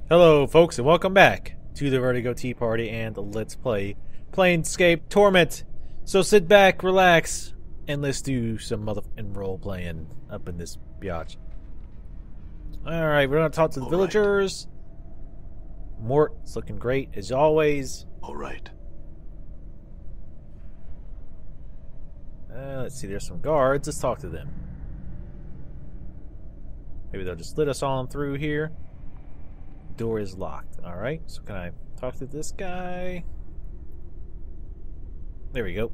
Hello folks and welcome back to the Vertigo Tea Party and Let's Play Planescape Torment. So sit back, relax, and let's do some motherfucking role playing up in this biatch. Alright, we're gonna talk to the villagers. Mort's looking great as always. Alright. Let's see, there's some guards. Let's talk to them. Maybe they'll just let us on through here. Door is locked. Alright, so can I talk to this guy? There we go.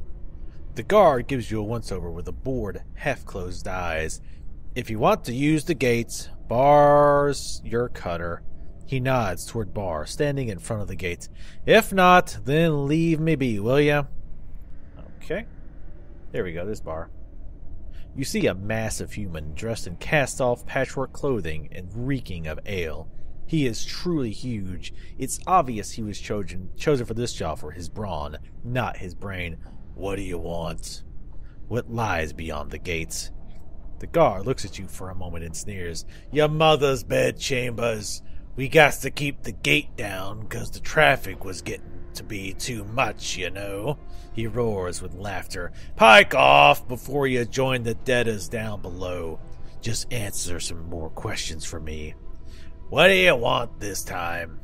The guard gives you a once-over with a bored, half-closed eyes. If you want to use the gates, Bar's your cutter. He nods toward Bar, standing in front of the gates. If not, then leave me be, will ya? Okay. There we go, there's Bar. You see a massive human dressed in cast-off patchwork clothing and reeking of ale. He is truly huge. It's obvious he was chosen for this job for his brawn, not his brain. What do you want? What lies beyond the gates? The guard looks at you for a moment and sneers. Your mother's bedchambers. We got to keep the gate down, 'cause the traffic was getting to be too much, you know. He roars with laughter. Pike off before you join the deaders down below. Just answer some more questions for me. What do you want this time?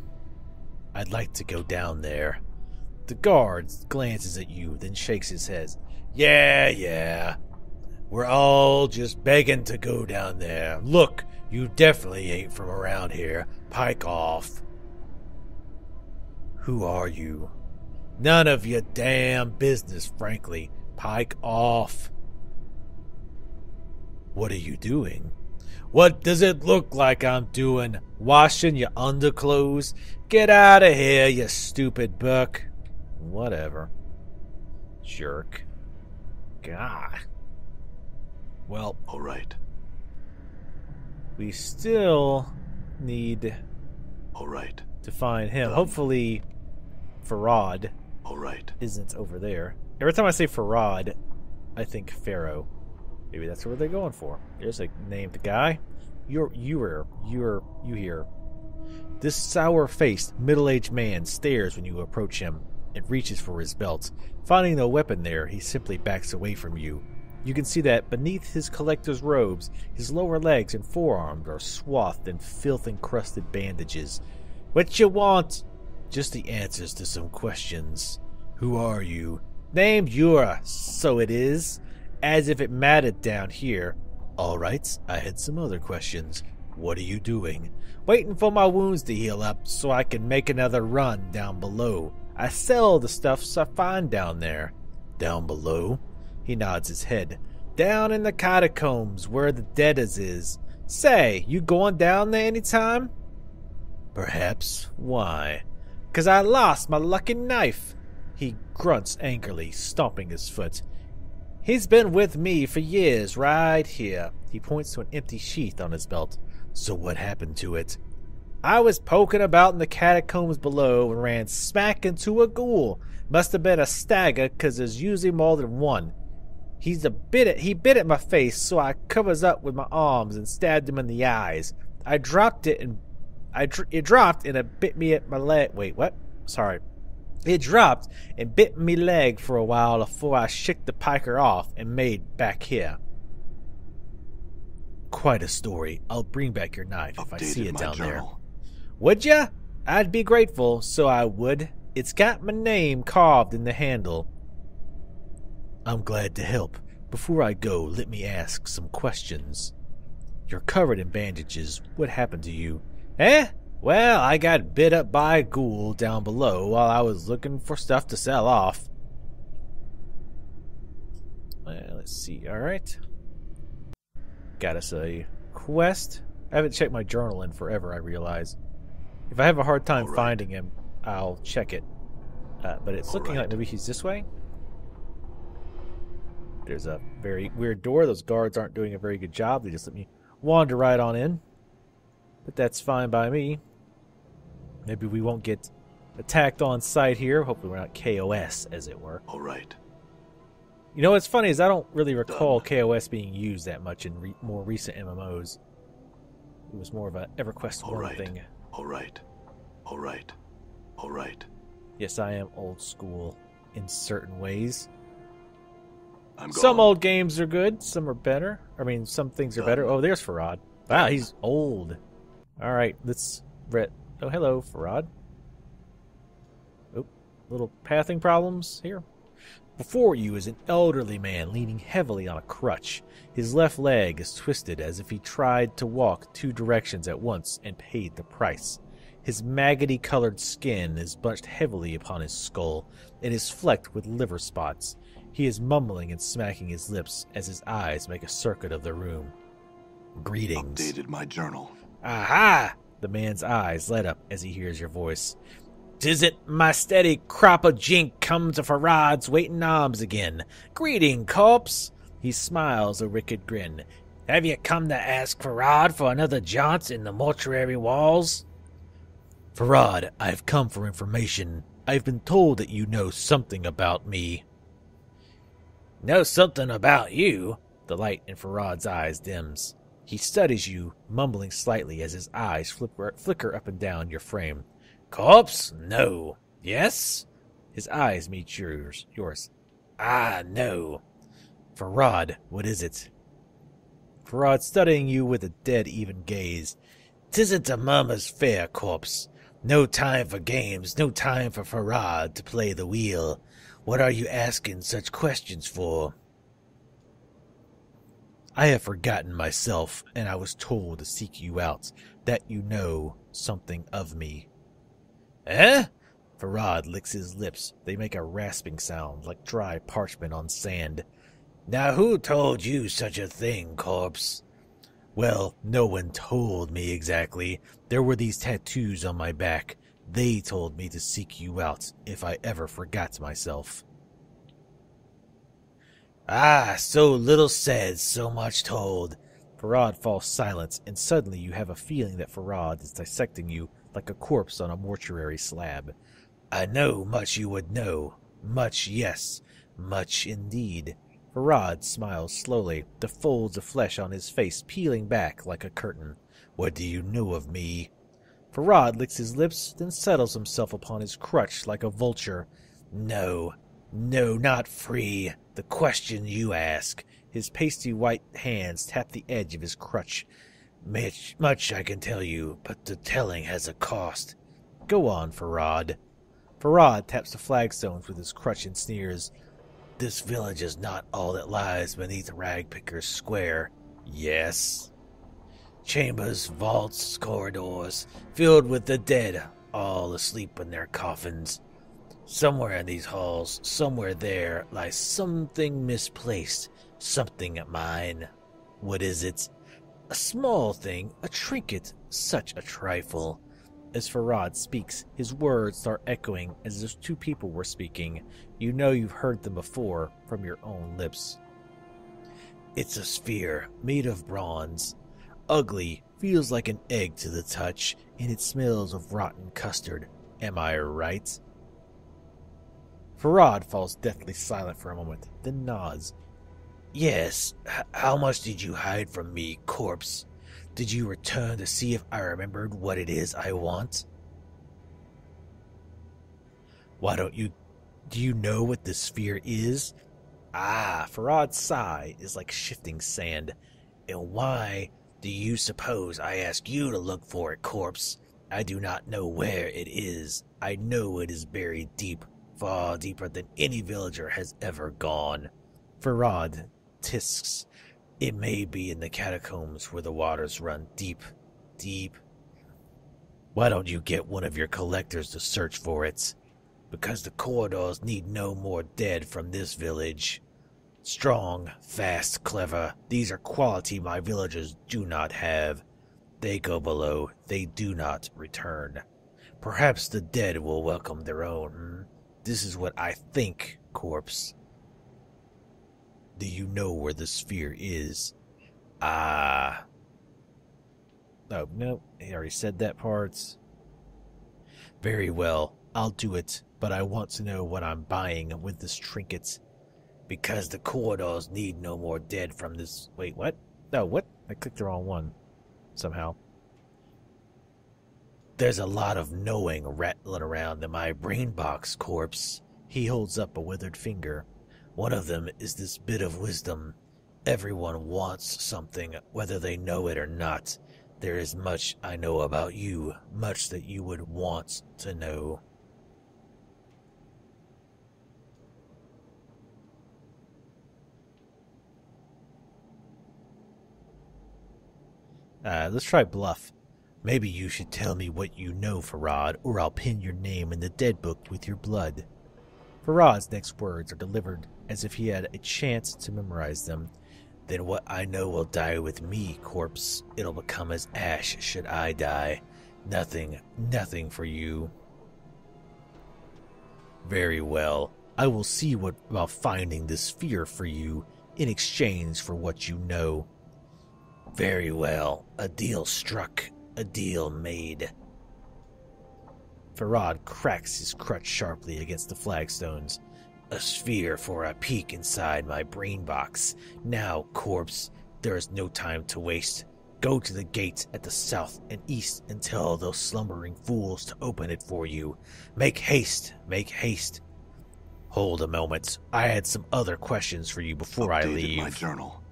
I'd like to go down there. The guard glances at you, then shakes his head. Yeah. We're all just begging to go down there. Look, you definitely ain't from around here. Pike off. Who are you? None of your damn business, frankly. Pike off. What are you doing? What does it look like I'm doing? Washing your underclothes? Get out of here, you stupid buck. Whatever. Jerk. God. Well, Alright. we still need Alright. to find him. Hopefully, Farad Alright. isn't over there. Every time I say Farad, I think Pharaoh. Maybe that's what they're going for. There's a named guy. You here. This sour-faced, middle-aged man stares when you approach him and reaches for his belt. Finding no weapon there, he simply backs away from you. You can see that beneath his collector's robes, his lower legs and forearms are swathed in filth-encrusted bandages. What you want? Just the answers to some questions. Who are you? Named Yura, so it is. As if it mattered down here. Alright, I had some other questions. What are you doing? Waiting for my wounds to heal up so I can make another run down below. I sell the stuffs I find down there. Down below? He nods his head. Down in the catacombs where the deaders is. Say, you going down there anytime? Perhaps. Why? 'Cause I lost my lucky knife. He grunts angrily, stomping his foot. He's been with me for years, right here. He points to an empty sheath on his belt. So what happened to it? I was poking about in the catacombs below and ran smack into a ghoul. Must have been a stagger, 'cause there's usually more than one. He bit at my face, so I covers up with my arms and stabbed him in the eyes. It dropped and it bit me at my leg. Wait, what? Sorry. It dropped and bit me leg for a while before I shook the piker off and made back here. Quite a story. I'll bring back your knife if I see it down there. Would ya? I'd be grateful, so I would. It's got my name carved in the handle. I'm glad to help. Before I go, let me ask some questions. You're covered in bandages. What happened to you? Well, I got bit up by a ghoul down below while I was looking for stuff to sell off. Let's see, alright. Got us a quest. I haven't checked my journal in forever, I realize. If I have a hard time finding him, I'll check it. But it's looking like maybe he's this way. There's a very weird door. Those guards aren't doing a very good job. They just let me wander right on in. But that's fine by me. Maybe we won't get attacked on sight here. Hopefully we're not KOS, as it were. Alright. You know what's funny is I don't really recall KOS being used that much in more recent MMOs. It was more of a EverQuest 1 thing. Alright. All right. All right. Yes, I am old school in certain ways. I'm Some gone. old games are good, some are better. I mean, some things are better. Oh, there's Farad. Wow, he's old. All right, let's... Oh, hello, Farad. Oh, little pathing problems here. Before you is an elderly man leaning heavily on a crutch. His left leg is twisted as if he tried to walk 2 directions at once and paid the price. His maggoty-colored skin is bunched heavily upon his skull and is flecked with liver spots. He is mumbling and smacking his lips as his eyes make a circuit of the room. Greetings. Updated my journal. Aha! The man's eyes light up as he hears your voice. "'Tisn't my steady crop of jink come to Farad's waiting arms again. Greeting, corpse!" He smiles a wicked grin. "Have you come to ask Farad for another jaunt in the mortuary walls?" "Farad, I've come for information. I've been told that you know something about me." "Know something about you?" The light in Farad's eyes dims. He studies you, mumbling slightly as his eyes flicker up and down your frame. "Corpse? No. Yes?" His eyes meet yours. "Ah, no." "Farad, what is it?" Farad studying you with a dead even gaze. "'Tisn't a murmur's fair, corpse. No time for games, no time for Farad to play the wheel. What are you asking such questions for?" "I have forgotten myself, and I was told to seek you out, that you know something of me." "Eh?" Farad licks his lips. They make a rasping sound, like dry parchment on sand. "Now who told you such a thing, corpse?" "Well, no one told me exactly. There were these tattoos on my back. They told me to seek you out if I ever forgot myself." "Ah, so little said, so much told." Farad falls silent, and suddenly you have a feeling that Farad is dissecting you like a corpse on a mortuary slab. "I know much you would know. Much, yes. Much indeed." Farad smiles slowly, the folds of flesh on his face peeling back like a curtain. "What do you know of me?" Farad licks his lips, then settles himself upon his crutch like a vulture. No, not free. The question you ask." His pasty white hands tap the edge of his crutch. Much I can tell you, but the telling has a cost." "Go on, Farad." Farad taps the flagstones with his crutch and sneers. "This village is not all that lies beneath Ragpicker's Square." "Yes." "Chambers, vaults, corridors, filled with the dead, all asleep in their coffins. Somewhere in these halls, somewhere there, lies something misplaced, something mine." "What is it?" "A small thing, a trinket, such a trifle." As Farad speaks, his words start echoing as if 2 people were speaking. You know you've heard them before from your own lips. "It's a sphere, made of bronze. Ugly, feels like an egg to the touch, and it smells of rotten custard. Am I right?" Farad falls deathly silent for a moment, then nods. "Yes. How much did you hide from me, corpse? Did you return to see if I remembered what it is I want?" "Why don't you... Do you know what the sphere is?" "Ah," Farad's sigh is like shifting sand. "And why do you suppose I ask you to look for it, corpse? I do not know where it is. I know it is buried deep, far deeper than any villager has ever gone." Farad tisks. "It may be in the catacombs where the waters run deep, deep." "Why don't you get one of your collectors to search for it?" "Because the corridors need no more dead from this village. Strong, fast, clever, these are quality my villagers do not have. They go below, they do not return. Perhaps the dead will welcome their own. This is what I think, corpse." "Do you know where the sphere is?" "Ah." "Oh, no, he already said that part." "Very well, I'll do it, but I want to know what I'm buying with this trinket." "Because the corridors need no more dead from this..." Wait, what? No, what? I clicked the wrong one. Somehow. There's a lot of knowing rattling around in my brain box, corpse. He holds up a withered finger. One of them is this bit of wisdom. Everyone wants something, whether they know it or not. There is much I know about you, much that you would want to know. Let's try bluff. Maybe you should tell me what you know, Farad, or I'll pin your name in the dead book with your blood. Farad's next words are delivered as if he had a chance to memorize them. Then what I know will die with me, corpse. It'll become as ash should I die. Nothing, nothing for you. Very well. I will see what about finding this sphere for you in exchange for what you know. Very well. A deal struck. A deal made. Farad cracks his crutch sharply against the flagstones. A sphere for a peek inside my brain box. Now, corpse, there is no time to waste. Go to the gates at the south and east and tell those slumbering fools to open it for you. Make haste, make haste. Hold a moment. I had some other questions for you before I leave. My journal.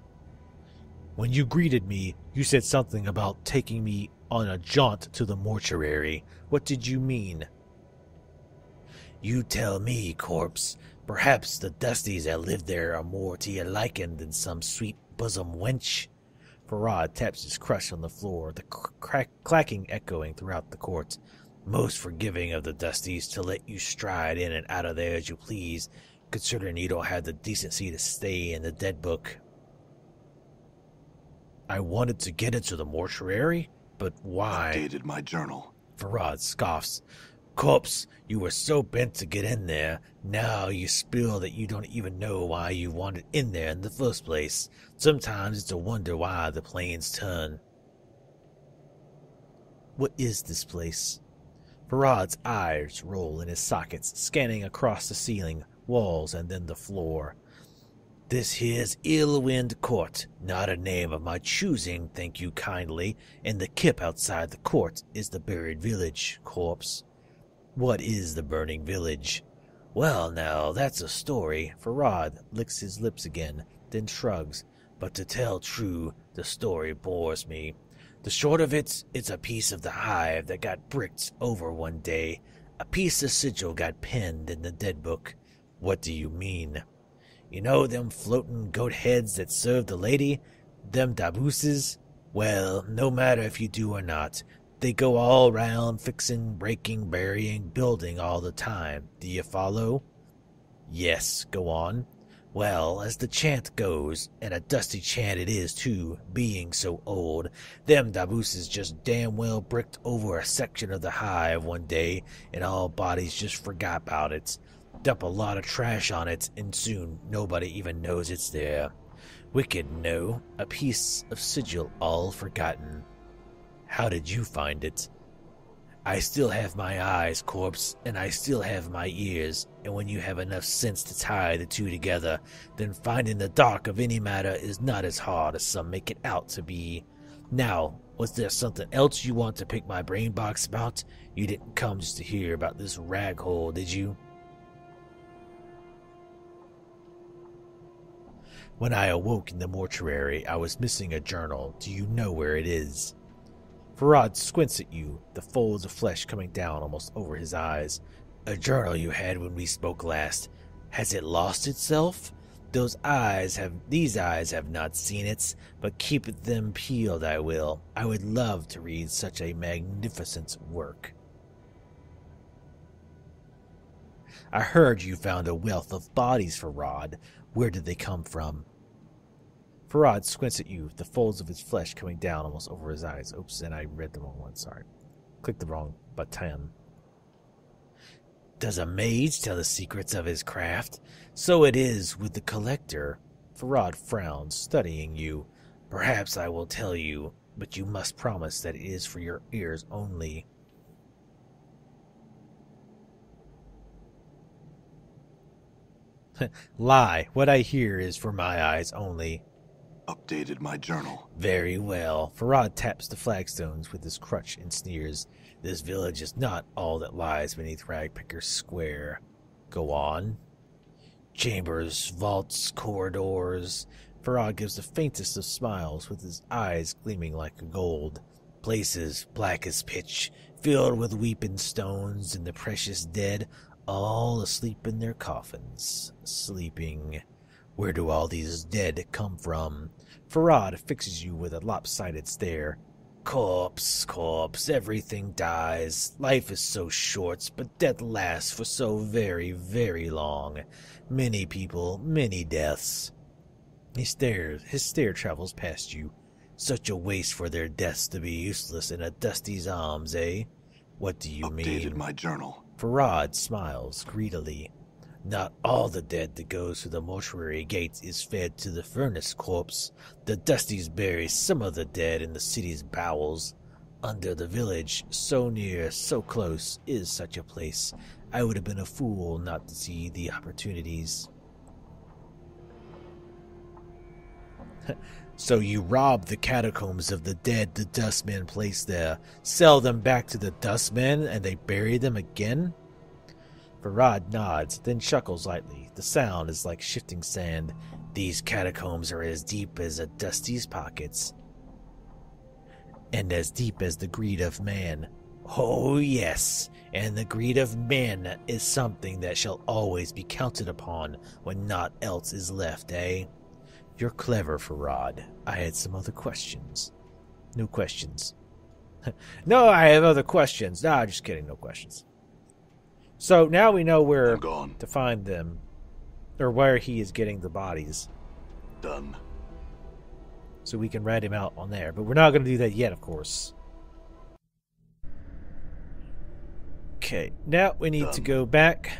When you greeted me, you said something about taking me on a jaunt to the mortuary. What did you mean? You tell me, corpse. Perhaps the dusties that live there are more to your liking than some sweet bosom wench. Farad taps his crutch on the floor, the clacking echoing throughout the court. Most forgiving of the dusties to let you stride in and out of there as you please, considering you don't have the decency to stay in the dead book. I wanted to get into the mortuary, but why? Updated my journal. Farad scoffs. Corpse, you were so bent to get in there, now you spill that you don't even know why you wanted in there in the first place. Sometimes it's a wonder why the planes turn. What is this place? Farad's eyes roll in his sockets, scanning across the ceiling, walls, and then the floor. This here's Illwind Court, not a name of my choosing, thank you kindly, and the kip outside the court is the buried village, corpse. What is the burning village? Well, now, that's a story. Farad licks his lips again, then shrugs. But to tell true, the story bores me. The short of it's a piece of the hive that got bricked over one day. A piece of sigil got penned in the dead book. What do you mean? You know them floating goat heads that serve the lady? Them dabooses? Well, no matter if you do or not, they go all round fixing, breaking, burying, building all the time. Do you follow? Yes, go on. Well, as the chant goes, and a dusty chant it is too, being so old, them dabooses just damn well bricked over a section of the hive one day, and all bodies just forgot about it. Dump a lot of trash on it, and soon nobody even knows it's there. Wicked, no, a piece of sigil all forgotten. How did you find it? I still have my eyes, corpse, and I still have my ears, and when you have enough sense to tie the two together, then finding the dark of any matter is not as hard as some make it out to be. Now, was there something else you want to pick my brain box about? You didn't come just to hear about this rag hole, did you? When I awoke in the mortuary, I was missing a journal. Do you know where it is? Farad squints at you, the folds of flesh coming down almost over his eyes. A journal you had when we spoke last. Has it lost itself? These eyes have not seen it, but keep them peeled I will. I would love to read such a magnificent work. I heard you found a wealth of bodies, Farad. Where did they come from? Farad squints at you, the folds of his flesh coming down almost over his eyes. Oops, and I read the wrong one, sorry. Clicked the wrong button. Does a mage tell the secrets of his craft? So it is with the collector. Farad frowns, studying you. Perhaps I will tell you, but you must promise that it is for your ears only. Lie. What I hear is for my eyes only. Updated my journal. Very well. Farad taps the flagstones with his crutch and sneers. This village is not all that lies beneath Ragpicker Square. Go on. Chambers, vaults, corridors. Farad gives the faintest of smiles with his eyes gleaming like gold. Places black as pitch, filled with weeping stones and the precious dead, all asleep in their coffins. Sleeping. Where do all these dead come from? Farad fixes you with a lopsided stare. Corpse, corpse, everything dies. Life is so short, but death lasts for so very, very long. Many people, many deaths. His stare travels past you. Such a waste for their deaths to be useless in a dusty's arms, eh? What do you mean? Updated my journal. Farad smiles greedily. Not all the dead that goes through the mortuary gates is fed to the furnace corpse. The dusties bury some of the dead in the city's bowels. Under the village, so near, so close, is such a place. I would have been a fool not to see the opportunities. So you rob the catacombs of the dead the dustmen place there, sell them back to the dustmen, and they bury them again? Farad nods, then chuckles lightly. The sound is like shifting sand. These catacombs are as deep as a dusty's pockets, and as deep as the greed of man. Oh yes, and the greed of men is something that shall always be counted upon when naught else is left, eh? You're clever, Farad. I had some other questions. No questions. No, I have other questions. Nah, just kidding, no questions. So now we know where to find them, or where he is getting the bodies. Done. So we can rat him out on there, but we're not going to do that yet, of course. Okay, now we need to go back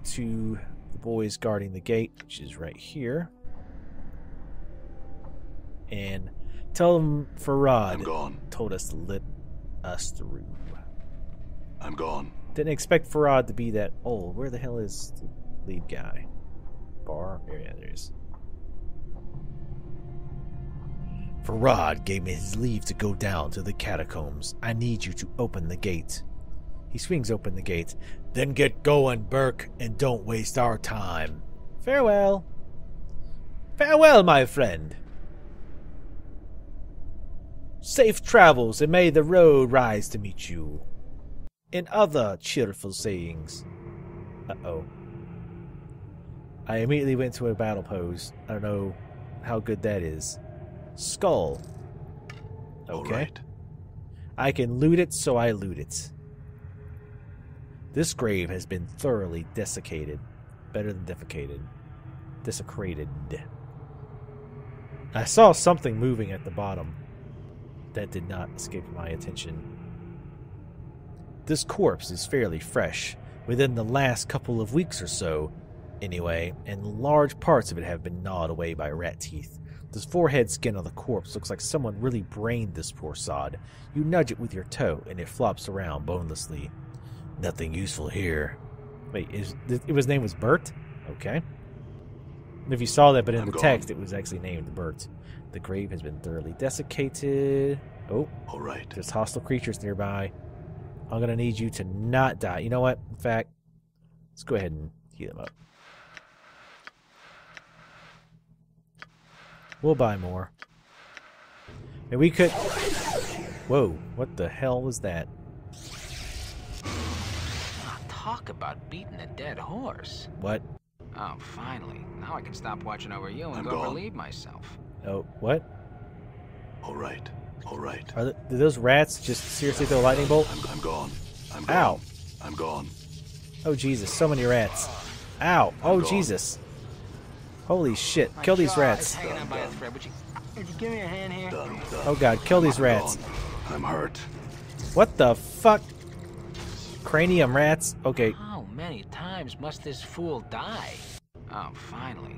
to the boys guarding the gate, which is right here, and tell them Farad told us to let us through. I'm gone. Didn't expect Farad to be that old. Where the hell is the lead guy? Bar? Yeah, there he is. Farad gave me his leave to go down to the catacombs. I need you to open the gate. He swings open the gate. Then get going, Burke, and don't waste our time. Farewell. Farewell, my friend. Safe travels, and may the road rise to meet you. And other cheerful sayings. Uh-oh. I immediately went to a battle pose. I don't know how good that is. Skull. Okay. Right. I can loot it, so I loot it. This grave has been thoroughly desiccated. Better than defecated. Desecrated. I saw something moving at the bottom. That did not escape my attention. This corpse is fairly fresh, within the last couple of weeks or so, anyway, and large parts of it have been gnawed away by rat teeth. The forehead skin of the corpse looks like someone really brained this poor sod. You nudge it with your toe, and it flops around bonelessly. Nothing useful here. Wait, his name was Bert? Okay. If you saw that, but in the text, it was actually named Bert. The grave has been thoroughly desiccated. Oh, all right. There's hostile creatures nearby. I'm going to need you to not die. You know what? In fact, let's go ahead and heal them up. We'll buy more. And we could... Whoa, what the hell was that? Oh, talk about beating a dead horse. What? Oh, finally. Now I can stop watching over you and go relieve myself. Oh, what? All right. All right. Do those rats just seriously throw a lightning bolt? I'm gone. I'm gone. Ow. I'm gone. Oh, Jesus. So many rats. Ow. Oh, Jesus. Holy shit. Kill these rats. Would you give me a hand here? Done. Oh, God. Kill these rats. I'm hurt. What the fuck? Cranium rats? Okay. How many times must this fool die? Oh, finally.